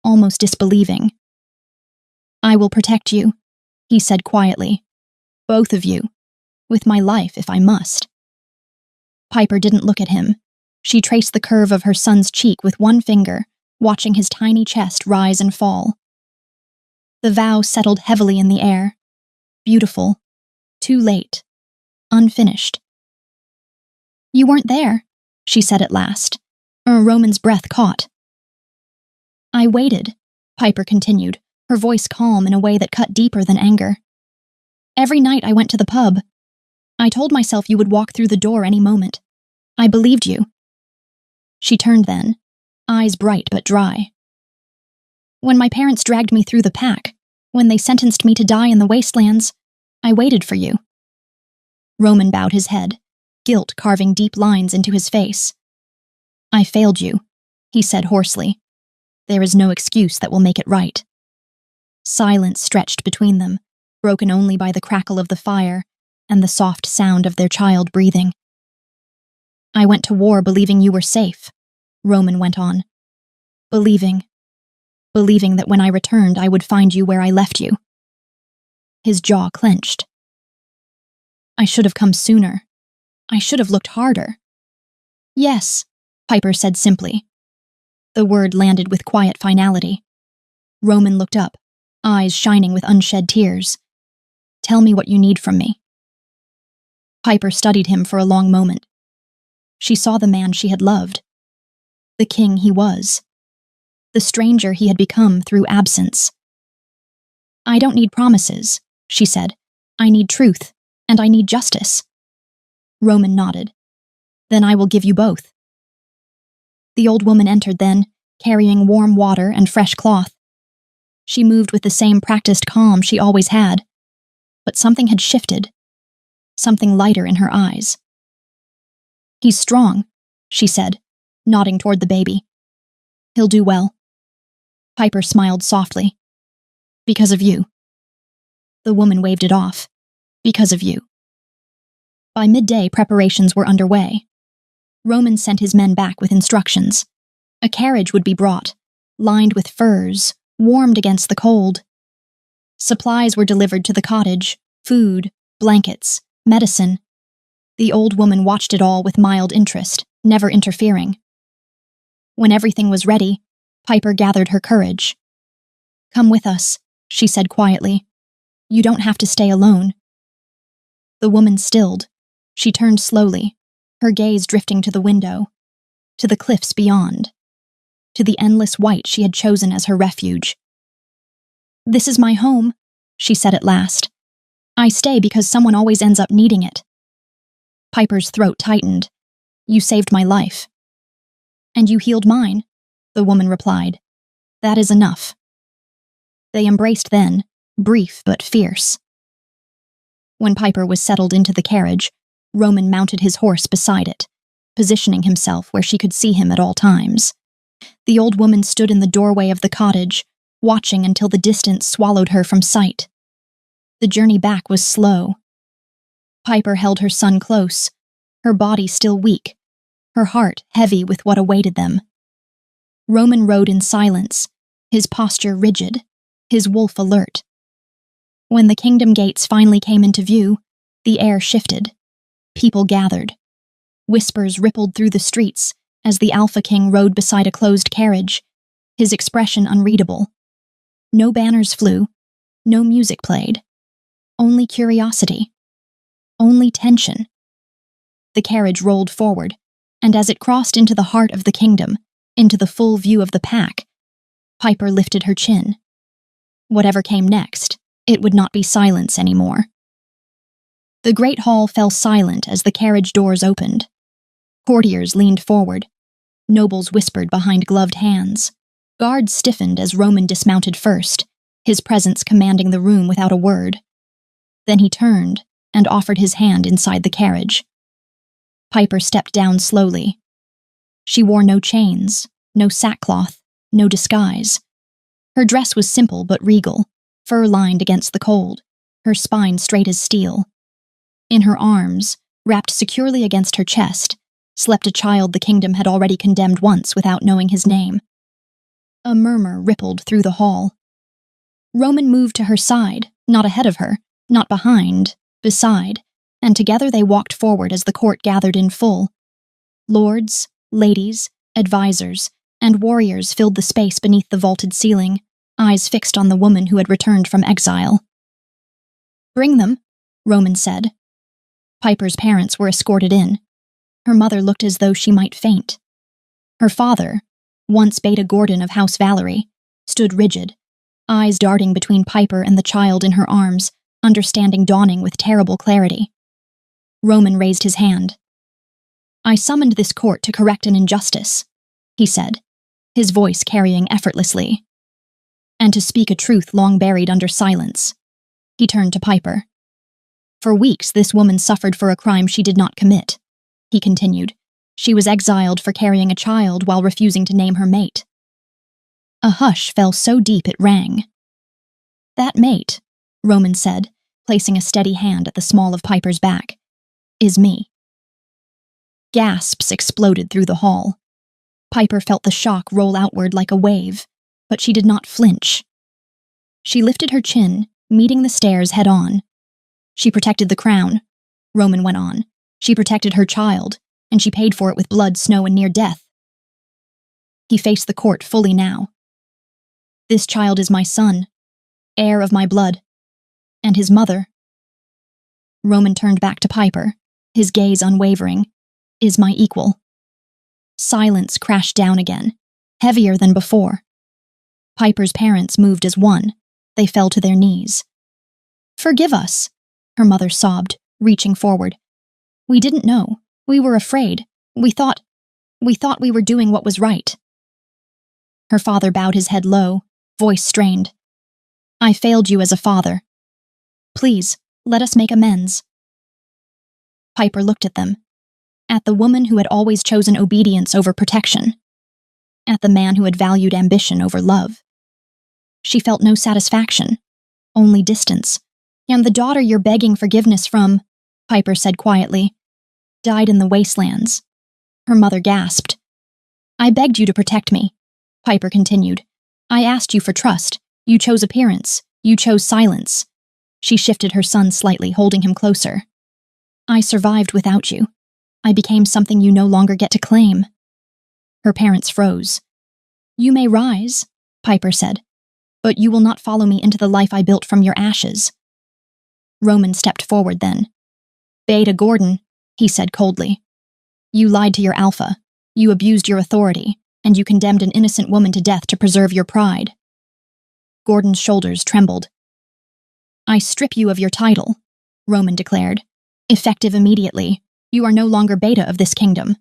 almost disbelieving. "I will protect you," he said quietly. "Both of you. With my life, if I must." Piper didn't look at him. She traced the curve of her son's cheek with one finger, watching his tiny chest rise and fall. The vow settled heavily in the air. Beautiful. Too late. Unfinished. "You weren't there," she said at last. Roman's breath caught. "I waited," Piper continued, her voice calm in a way that cut deeper than anger. "Every night I went to the pub. I told myself you would walk through the door any moment. I believed you." She turned then, eyes bright but dry. "When my parents dragged me through the pack, when they sentenced me to die in the wastelands, I waited for you." Roman bowed his head, guilt carving deep lines into his face. "I failed you," he said hoarsely. "There is no excuse that will make it right." Silence stretched between them, broken only by the crackle of the fire and the soft sound of their child breathing. "I went to war believing you were safe," Roman went on. Believing that when I returned I would find you where I left you." His jaw clenched. "I should have come sooner. I should have looked harder." "Yes," Piper said simply. The word landed with quiet finality. Roman looked up, eyes shining with unshed tears. "Tell me what you need from me." Piper studied him for a long moment. She saw the man she had loved, the king he was, the stranger he had become through absence. "I don't need promises," she said. "I need truth, and I need justice." Roman nodded. "Then I will give you both." The old woman entered then, carrying warm water and fresh cloth. She moved with the same practiced calm she always had, but something had shifted, something lighter in her eyes. "He's strong," she said, nodding toward the baby. "He'll do well." Piper smiled softly. "Because of you." The woman waved it off. "Because of you." By midday, preparations were underway. Roman sent his men back with instructions. A carriage would be brought, lined with furs, warmed against the cold. Supplies were delivered to the cottage, food, blankets, medicine. The old woman watched it all with mild interest, never interfering. When everything was ready, Piper gathered her courage. "Come with us," she said quietly. "You don't have to stay alone." The woman stilled. She turned slowly, her gaze drifting to the window, to the cliffs beyond, to the endless white she had chosen as her refuge. "This is my home," she said at last. "I stay because someone always ends up needing it." Piper's throat tightened. "You saved my life." "And you healed mine," the woman replied. "That is enough." They embraced then, brief but fierce. When Piper was settled into the carriage, Roman mounted his horse beside it, positioning himself where she could see him at all times. The old woman stood in the doorway of the cottage, watching until the distance swallowed her from sight. The journey back was slow. Piper held her son close, her body still weak, her heart heavy with what awaited them. Roman rode in silence, his posture rigid, his wolf alert. When the kingdom gates finally came into view, the air shifted. People gathered. Whispers rippled through the streets as the Alpha King rode beside a closed carriage, his expression unreadable. No banners flew, no music played. Only curiosity. Only tension. The carriage rolled forward, and as it crossed into the heart of the kingdom, into the full view of the pack, Piper lifted her chin. Whatever came next, it would not be silence anymore. The great hall fell silent as the carriage doors opened. Courtiers leaned forward. Nobles whispered behind gloved hands. Guards stiffened as Roman dismounted first, his presence commanding the room without a word. Then he turned and offered his hand inside the carriage. Piper stepped down slowly. She wore no chains, no sackcloth, no disguise. Her dress was simple but regal, fur-lined against the cold, her spine straight as steel. In her arms, wrapped securely against her chest, slept a child the kingdom had already condemned once without knowing his name. A murmur rippled through the hall. Roman moved to her side, not ahead of her, not behind, beside, and together they walked forward as the court gathered in full. Lords, ladies, advisors, and warriors filled the space beneath the vaulted ceiling, eyes fixed on the woman who had returned from exile. "Bring them," Roman said. Piper's parents were escorted in. Her mother looked as though she might faint. Her father, once Beta Gordon of House Valerie, stood rigid, eyes darting between Piper and the child in her arms, understanding dawning with terrible clarity. Roman raised his hand. "I summoned this court to correct an injustice," he said, his voice carrying effortlessly, "and to speak a truth long buried under silence." He turned to Piper. "For weeks this woman suffered for a crime she did not commit," he continued. "She was exiled for carrying a child while refusing to name her mate." A hush fell so deep it rang. "That mate," Roman said, placing a steady hand at the small of Piper's back, "is me." Gasps exploded through the hall. Piper felt the shock roll outward like a wave, but she did not flinch. She lifted her chin, meeting the stares head-on. "She protected the crown," Roman went on. "She protected her child, and she paid for it with blood, snow, and near death." He faced the court fully now. "This child is my son, heir of my blood, and his mother." Roman turned back to Piper, his gaze unwavering, "is my equal." Silence crashed down again, heavier than before. Piper's parents moved as one. They fell to their knees. "Forgive us," her mother sobbed, reaching forward. "We didn't know. We were afraid. We thought we were doing what was right." Her father bowed his head low, voice strained. "I failed you as a father. Please, let us make amends." Piper looked at them, at the woman who had always chosen obedience over protection, at the man who had valued ambition over love. She felt no satisfaction, only distance. "And the daughter you're begging forgiveness from," Piper said quietly. Died in the wastelands. Her mother gasped. I begged you to protect me, Piper continued. I asked you for trust. You chose appearance. You chose silence. She shifted her son slightly, holding him closer. I survived without you. I became something you no longer get to claim. Her parents froze. You may rise, Piper said, but you will not follow me into the life I built from your ashes. Roman stepped forward then. Beta Gordon, he said coldly. You lied to your alpha. You abused your authority, and you condemned an innocent woman to death to preserve your pride. Gordon's shoulders trembled. I strip you of your title, Roman declared. Effective immediately. You are no longer Beta of this kingdom.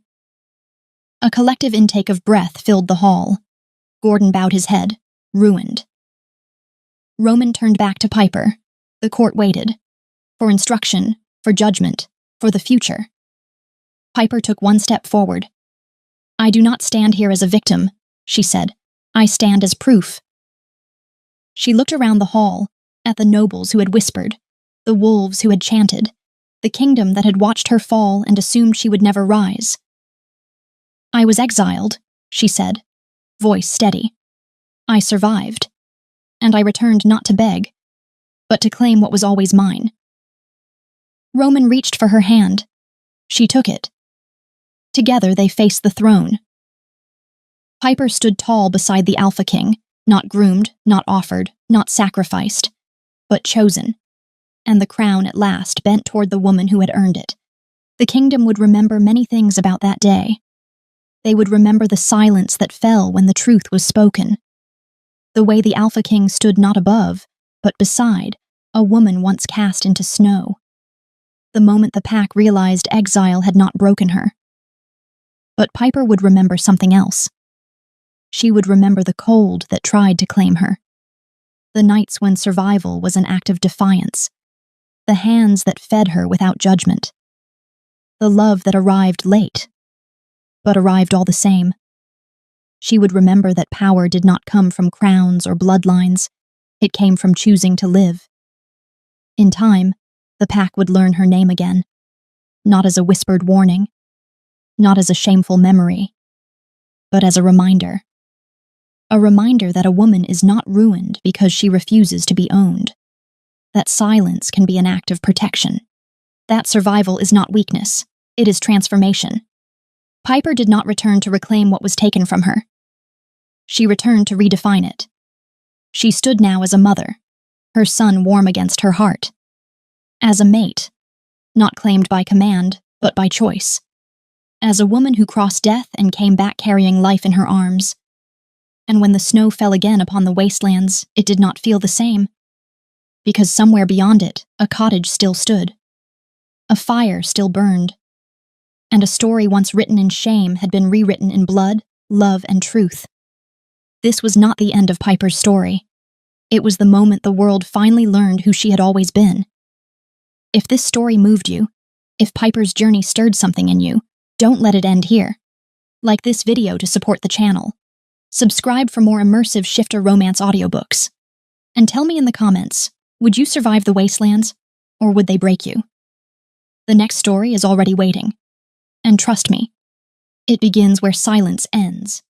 A collective intake of breath filled the hall. Gordon bowed his head, ruined. Roman turned back to Piper. The court waited. For instruction, for judgment, for the future. Piper took one step forward. I do not stand here as a victim, she said. I stand as proof. She looked around the hall, at the nobles who had whispered, the wolves who had chanted, the kingdom that had watched her fall and assumed she would never rise. I was exiled, she said, voice steady. I survived, and I returned not to beg, but to claim what was always mine. Roman reached for her hand. She took it. Together they faced the throne. Piper stood tall beside the Alpha King, not groomed, not offered, not sacrificed, but chosen. And the crown at last bent toward the woman who had earned it. The kingdom would remember many things about that day. They would remember the silence that fell when the truth was spoken. The way the Alpha King stood not above, but beside, a woman once cast into snow. The moment the pack realized exile had not broken her. But Piper would remember something else. She would remember the cold that tried to claim her. The nights when survival was an act of defiance. The hands that fed her without judgment. The love that arrived late, but arrived all the same. She would remember that power did not come from crowns or bloodlines. It came from choosing to live. In time, the pack would learn her name again. Not as a whispered warning. Not as a shameful memory. But as a reminder. A reminder that a woman is not ruined because she refuses to be owned. That silence can be an act of protection. That survival is not weakness. It is transformation. Piper did not return to reclaim what was taken from her. She returned to redefine it. She stood now as a mother, her son warm against her heart. As a mate, not claimed by command, but by choice. As a woman who crossed death and came back carrying life in her arms. And when the snow fell again upon the wastelands, it did not feel the same. Because somewhere beyond it, a cottage still stood. A fire still burned. And a story once written in shame had been rewritten in blood, love, and truth. This was not the end of Piper's story. It was the moment the world finally learned who she had always been. If this story moved you, if Piper's journey stirred something in you, don't let it end here. Like this video to support the channel. Subscribe for more immersive Shifter romance audiobooks. And tell me in the comments, would you survive the wastelands, or would they break you? The next story is already waiting. And trust me, it begins where silence ends.